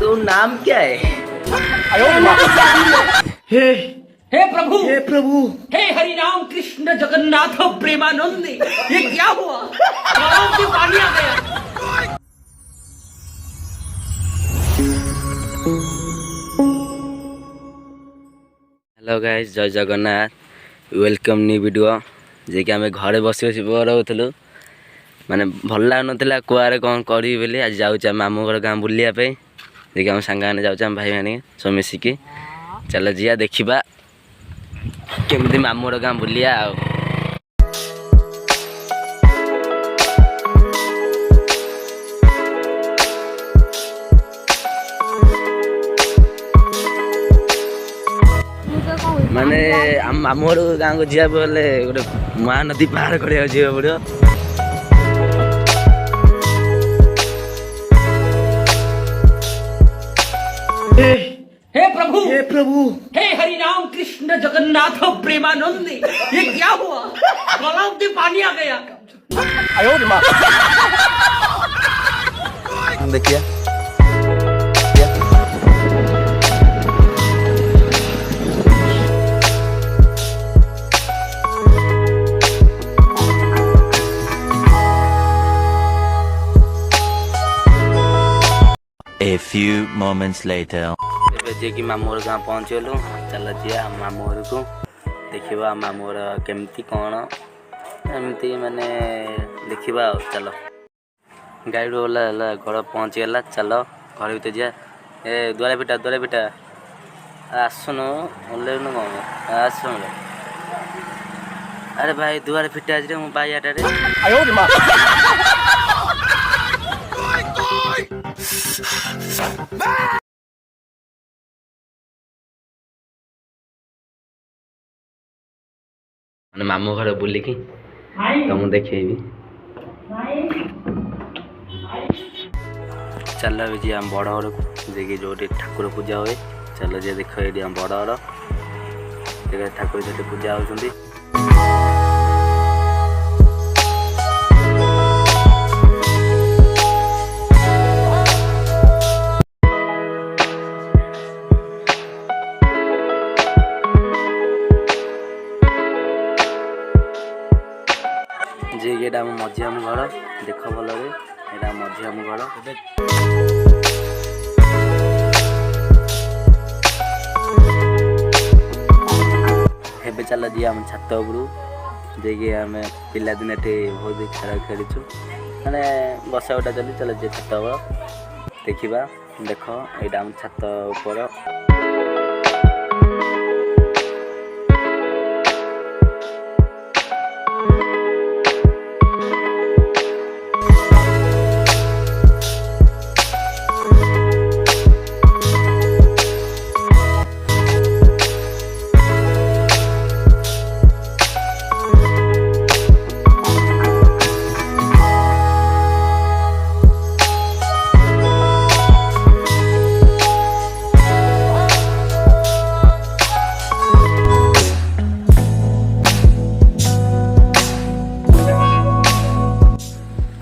तो नाम क्या है? हे हे प्रभु, हे प्रभु, हे हरि राम कृष्ण जगन्नाथ प्रेमानंद, ये क्या हुआ? गलाव से पानी आ गया। हेलो गाइस, जय जगन्नाथ, वेलकम न्यू वीडियो जे कि आम घरे बस बस रोलु माने भल लगुन कुआरे कौन करी बोली आज जाऊँ मामू घर गाँव बुलायापी जे कि आम सांग मैंने जाऊँ भाई मैंने सब मिसिकी चल जा देखा केमती मामू घर गाँव बुलिया आ माने मामू घर गाँव को जा बोले गोटे महानदी पार कर पड़ो। हे प्रभु, हे प्रभु, हे हरि राम कृष्ण जगन्नाथ प्रेमानंद, ये क्या हुआ? गलाव से पानी आ गया। देखिए A few moments later. जे कि मामू घर गाँव पहुँचलु चल जा मामू घर को देखा मामू घर केमती कौन एमती माने देखा चल गाड़ी गला घर पहुँचीगला चल घर भर जा ए द्वारा पिटा आसुन ओल्लैनु कौन आस अरे भाई दुआर फिटा आज मु बाइयाटे मैंने मामू घर बुलिकी तुमको देखेबी चल जी आम बड़ घर को जे जो ठाकुर पूजा हुए चल जे देख ये आम बड़ घर ठाकुर जो पूजा होती जे ये मझियाम घर देख भल ये मझियाम घर एबे चल जी आम छात उपरू जे आम पिला दिन बहुत खेल खेलु मैंने बसा उठा चली चल जे छात देखा देख ये आम छात उपर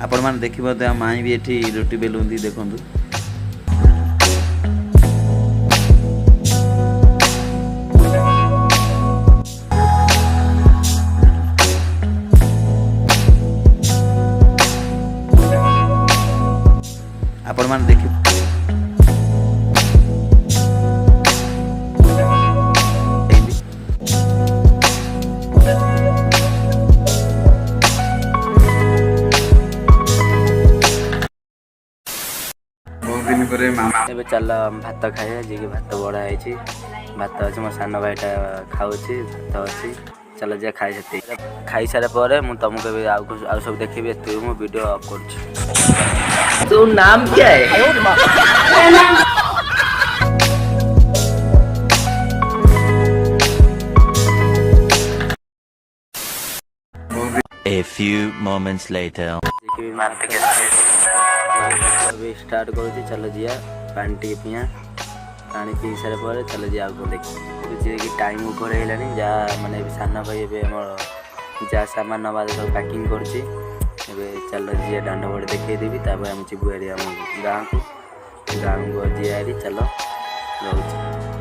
आपण मैंने देखिए माई भी एठी रोटी बेलुंदी देखु आपण मैंने देखिए ए चल भात खाए जी भात बड़ा है भात अच्छे मो सान भाईटा खाऊँ भात अच्छी चल जा खाई सारे पर तुमको आउ सब देखी तु मु वीडियो अप कर तो नाम क्या है? A few moments later. Start करुँच चल जी पानी टे पिया पानी पी सारे पर चल जी आगे देखिए कि टाइम ऊपर है जहाँ माने सान भाई जहाँ सामान नवा सब पैकिंग कर चल जी दांड बड़े देखेदेवी आम जीवु आम गाँव को ଗାଁକୁ ଯିବା ଚାଲ ରହୁଛି।